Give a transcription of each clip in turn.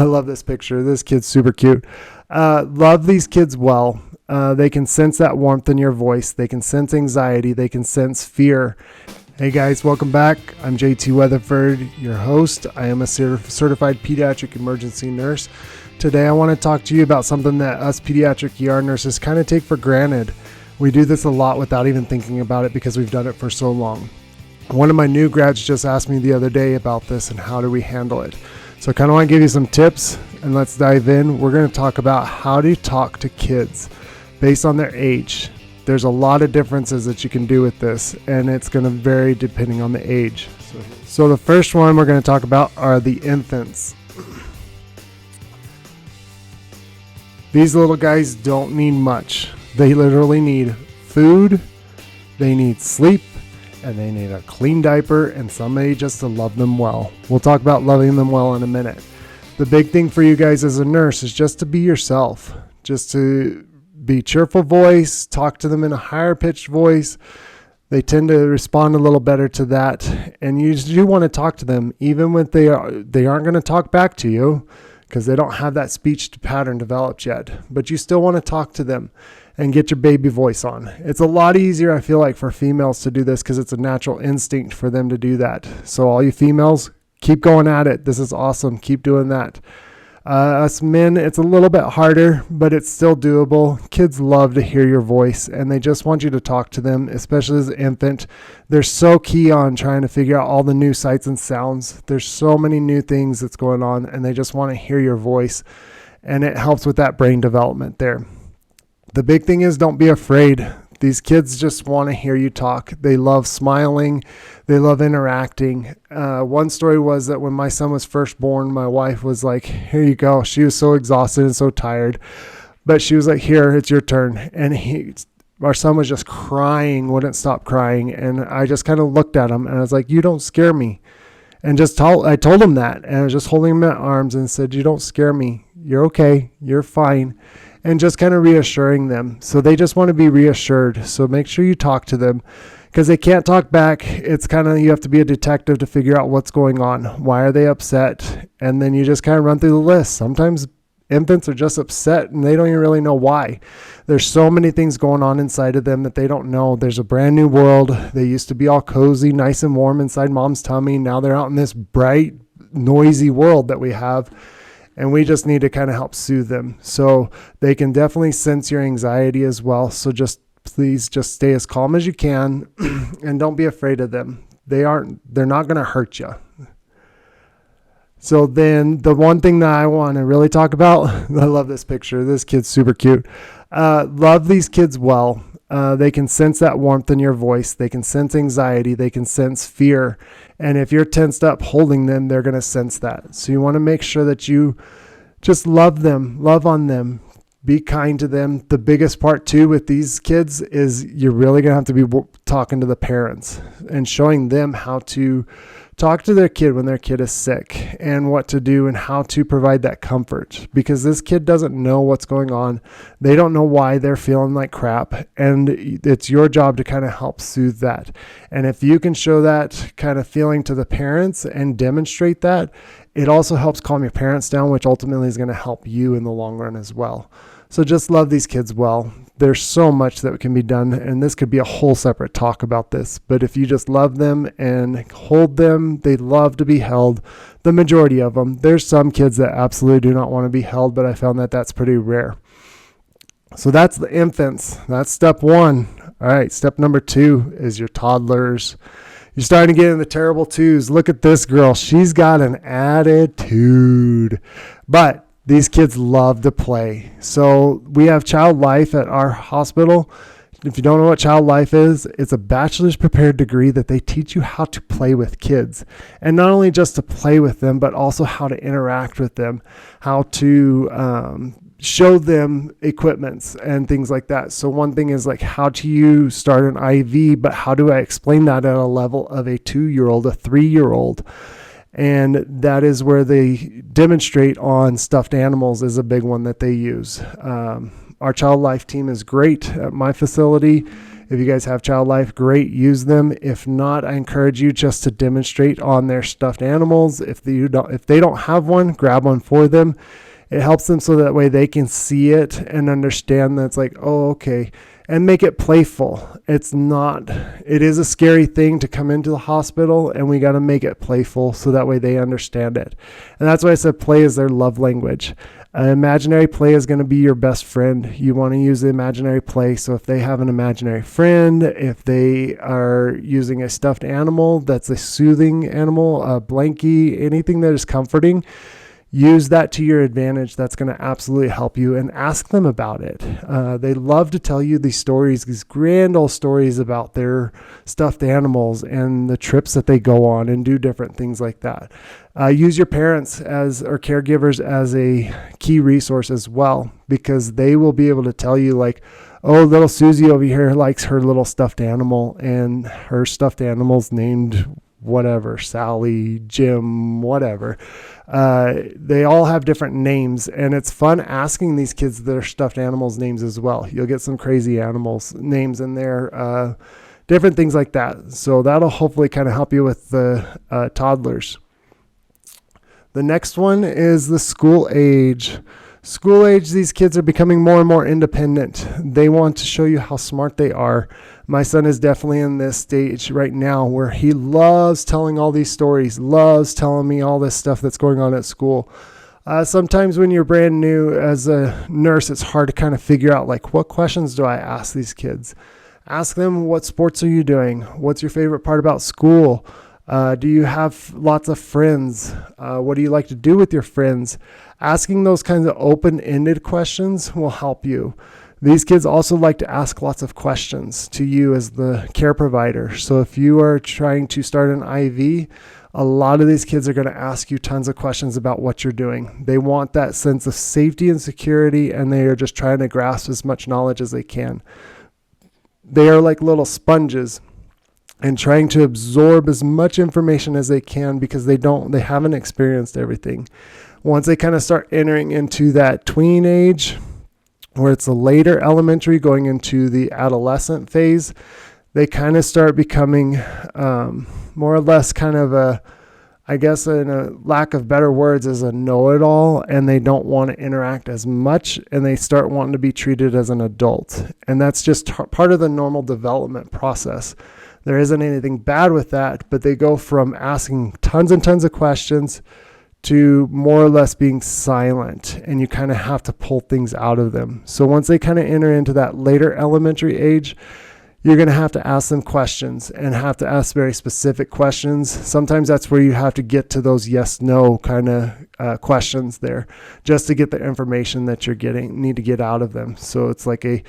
I love this picture. This kid's super cute. Love these kids well. They can sense that warmth in your voice. They can sense anxiety. They can sense fear. Hey guys, welcome back. I'm JT Weatherford, your host. I am a certified pediatric emergency nurse. Today I want to talk to you about something that us pediatric ER nurses kind of take for granted. We do this a lot without even thinking about it because we've done it for so long. One of my new grads just asked me the other day about this and how do we handle it. So I kind of want to give you some tips and let's dive in. We're going to talk about how to talk to kids based on their age. There's a lot of differences that you can do with this, and it's going to vary depending on the age. So the first one we're going to talk about are the infants. These little guys don't need much. They literally need food, they need sleep, and they need a clean diaper and somebody just to love them well. We'll talk about loving them well in a minute. The big thing for you guys as a nurse is just to be yourself, just to be cheerful voice, talk to them in a higher pitched voice. They tend to respond a little better to that. And you do want to talk to them even when they aren't going to talk back to you because they don't have that speech pattern developed yet. But you still want to talk to them and get your baby voice on. It's a lot easier, I feel like, for females to do this because it's a natural instinct for them to do that. So all you females, keep going at it. This is awesome. Keep doing that. Us men, it's a little bit harder, but it's still doable. Kids love to hear your voice, and they just want you to talk to them, especially as an infant. They're so key on trying to figure out all the new sights and sounds. There's so many new things that's going on, and they just want to hear your voice, and it helps with that brain development there. The big thing is don't be afraid. These kids just want to hear you talk. They love smiling. They love interacting. One story was that when my son was first born, my wife was like, here you go. She was so exhausted and so tired. But she was like, here, it's your turn. And our son was just crying, wouldn't stop crying. And I just kind of looked at him and I was like, you don't scare me. And I told him that. And I was just holding him in arms and said, you don't scare me. You're okay. You're fine. And just kind of reassuring them. So they just want to be reassured. So make sure you talk to them because they can't talk back. It's kind of, you have to be a detective to figure out what's going on. Why are they upset? And then you just kind of run through the list. Sometimes infants are just upset and they don't even really know why. There's so many things going on inside of them that they don't know. There's a brand new world. They used to be all cozy, nice and warm inside mom's tummy. Now they're out in this bright, noisy world that we have. And we just need to kind of help soothe them. So they can definitely sense your anxiety as well. So please stay as calm as you can and don't be afraid of them. They're not going to hurt you. So then the one thing that I want to really talk about, I love this picture. This kid's super cute. Love these kids well. They can sense that warmth in your voice. They can sense anxiety. They can sense fear. And if you're tensed up holding them, they're going to sense that. So you want to make sure that you just love them, love on them, be kind to them. The biggest part too with these kids is you're really going to have to be talking to the parents and showing them how to talk to their kid when their kid is sick and what to do and how to provide that comfort because this kid doesn't know what's going on. They don't know why they're feeling like crap. And it's your job to kind of help soothe that. And if you can show that kind of feeling to the parents and demonstrate that, it also helps calm your parents down, which ultimately is going to help you in the long run as well. So just love these kids well. There's so much that can be done, and this could be a whole separate talk about this. But if you just love them and hold them, they love to be held. The majority of them. There's some kids that absolutely do not want to be held, but I found that that's pretty rare. So that's the infants. That's step one. All right, step number 2 is your toddlers. You're starting to get in the terrible twos. Look at this girl. She's got an attitude. But these kids love to play. So we have Child Life at our hospital. If you don't know what Child Life is, it's a bachelor's prepared degree that they teach you how to play with kids. And not only just to play with them, but also how to interact with them, how to show them equipments and things like that. So one thing is like, how do you start an IV, but how do I explain that at a level of a 2-year-old, a 3-year-old? And that is where they demonstrate on stuffed animals is a big one that they use. Our Child Life team is great at my facility. If you guys have Child Life, great, use them. If not, I encourage you just to demonstrate on their stuffed animals. If they don't have one, grab one for them. It helps them so that way they can see it and understand that it's like, oh, okay, and make it playful. It is a scary thing to come into the hospital, and we got to make it playful so that way they understand it. And that's why I said play is their love language. Imaginary play is going to be your best friend. You want to use the imaginary play. So if they have an imaginary friend, if they are using a stuffed animal that's a soothing animal, a blankie, anything that is comforting, use that to your advantage. That's going to absolutely help you, and ask them about it. They love to tell you these stories, these grand old stories about their stuffed animals and the trips that they go on and do different things like that. Use your parents or caregivers as a key resource as well, because they will be able to tell you like, oh, little Susie over here likes her little stuffed animal, and her stuffed animal's named whatever, Sally, Jim, whatever. They all have different names, and it's fun asking these kids their stuffed animals names as well. You'll get some crazy animals names in there, different things like that. So that'll hopefully kind of help you with the toddlers. The next one is the school age. School age, these kids are becoming more and more independent. They want to show you how smart they are. My son is definitely in this stage right now where he loves telling all these stories, loves telling me all this stuff that's going on at school. Sometimes when you're brand new as a nurse, it's hard to kind of figure out like, what questions do I ask these kids? Ask them, what sports are you doing? What's your favorite part about school? Do you have lots of friends? What do you like to do with your friends? Asking those kinds of open-ended questions will help you. These kids also like to ask lots of questions to you as the care provider. So if you are trying to start an IV, a lot of these kids are going to ask you tons of questions about what you're doing. They want that sense of safety and security, and they are just trying to grasp as much knowledge as they can. They are like little sponges and trying to absorb as much information as they can because they haven't experienced everything. Once they kind of start entering into that tween age, where it's a later elementary going into the adolescent phase, they kind of start becoming more or less kind of I guess in a lack of better words, is a know-it-all, and they don't want to interact as much, and they start wanting to be treated as an adult. And that's just part of the normal development process. There isn't anything bad with that, but they go from asking tons and tons of questions to more or less being silent, and you kind of have to pull things out of them. So once they kind of enter into that later elementary age, you're going to have to ask them questions and have to ask very specific questions. Sometimes that's where you have to get to those yes/no kind of questions there, just to get the information that you're need to get out of them. So it's like a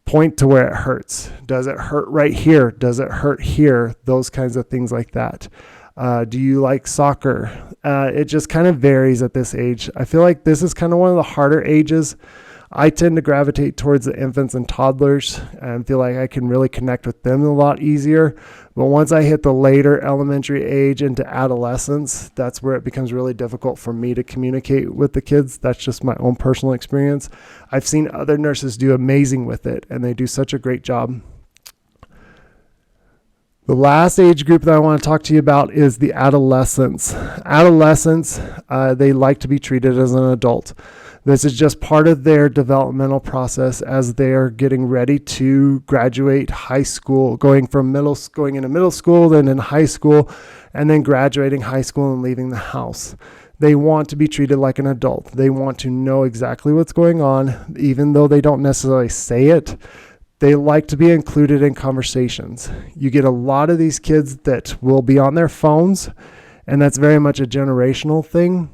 point to where it hurts. Does it hurt right here? Does it hurt here? Those kinds of things like that. Do you like soccer? It just kind of varies at this age. I feel like this is kind of one of the harder ages. I tend to gravitate towards the infants and toddlers and feel like I can really connect with them a lot easier. But once I hit the later elementary age into adolescence, that's where it becomes really difficult for me to communicate with the kids. That's just my own personal experience. I've seen other nurses do amazing with it, and they do such a great job. The last age group that I want to talk to you about is the adolescents. Adolescents, they like to be treated as an adult. This is just part of their developmental process as they are getting ready to graduate high school, going into middle school, then in high school, and then graduating high school and leaving the house. They want to be treated like an adult. They want to know exactly what's going on, even though they don't necessarily say it. They like to be included in conversations. You get a lot of these kids that will be on their phones, and that's very much a generational thing.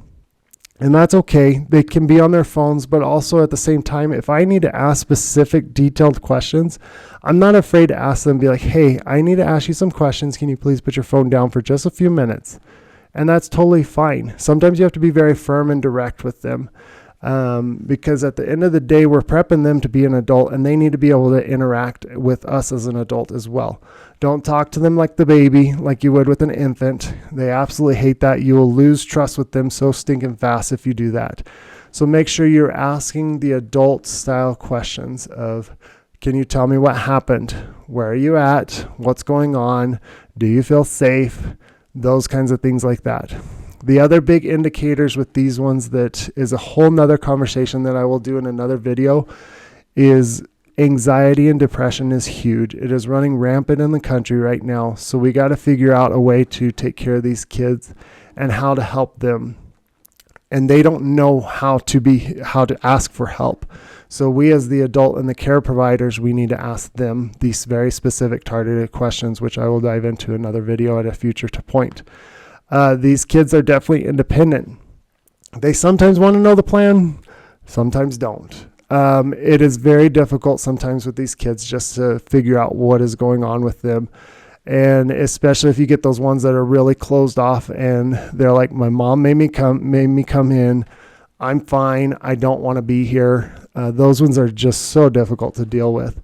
And that's okay. They can be on their phones, but also at the same time, if I need to ask specific detailed questions, I'm not afraid to ask them, be like, hey, I need to ask you some questions. Can you please put your phone down for just a few minutes? And that's totally fine. Sometimes you have to be very firm and direct with them. Because at the end of the day, we're prepping them to be an adult, and they need to be able to interact with us as an adult as well. Don't talk to them like the baby, like you would with an infant. They absolutely hate that. You will lose trust with them so stinking fast if you do that. So make sure you're asking the adult style questions of Can you tell me what happened? Where are you at? What's going on? Do you feel safe? Those kinds of things like that. The other big indicators with these ones that is a whole nother conversation that I will do in another video is anxiety and depression is huge. It is running rampant in the country right now. So we got to figure out a way to take care of these kids and how to help them. And they don't know how to ask for help. So we as the adult and the care providers, we need to ask them these very specific targeted questions, which I will dive into another video at a future point. These kids are definitely independent. They sometimes want to know the plan, sometimes don't. It is very difficult sometimes with these kids just to figure out what is going on with them. And especially if you get those ones that are really closed off and they're like, my mom made me come in. I'm fine. I don't want to be here. Those ones are just so difficult to deal with.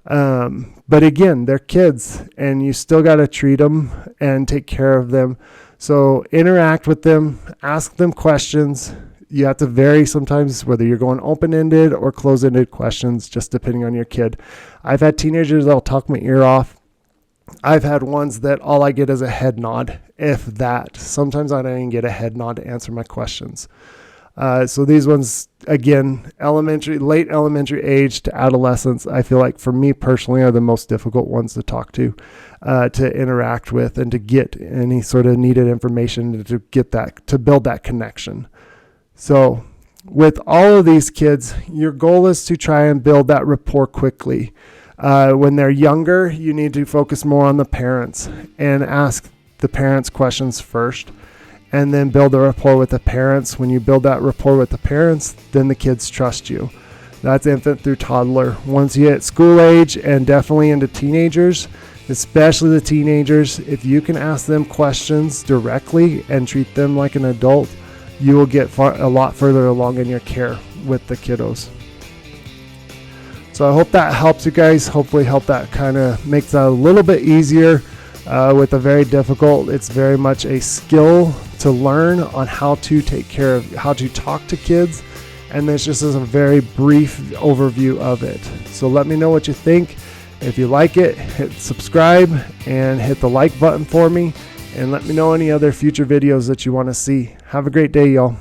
But again, they're kids and you still got to treat them and take care of them. So interact with them, ask them questions. You have to vary sometimes whether you're going open-ended or closed-ended questions, just depending on your kid. I've had teenagers that'll talk my ear off. I've had ones that all I get is a head nod, if that. Sometimes I don't even get a head nod to answer my questions. So these ones, again, late elementary age to adolescence, I feel like for me personally are the most difficult ones to talk to interact with, and to get any sort of needed information to build that connection. So with all of these kids, your goal is to try and build that rapport quickly. When they're younger, you need to focus more on the parents and ask the parents questions first, and then build a rapport with the parents. When you build that rapport with the parents, then the kids trust you. That's infant through toddler. Once you hit school age and definitely into teenagers, especially the teenagers, if you can ask them questions directly and treat them like an adult, you will get a lot further along in your care with the kiddos. So I hope that helps you guys. Hopefully help that kind of makes that a little bit easier with a very difficult. It's very much a skill to learn on how to take care of, how to talk to kids. And this just is a very brief overview of it. So let me know what you think. If you like it, hit subscribe and hit the like button for me. And let me know any other future videos that you want to see. Have a great day, y'all.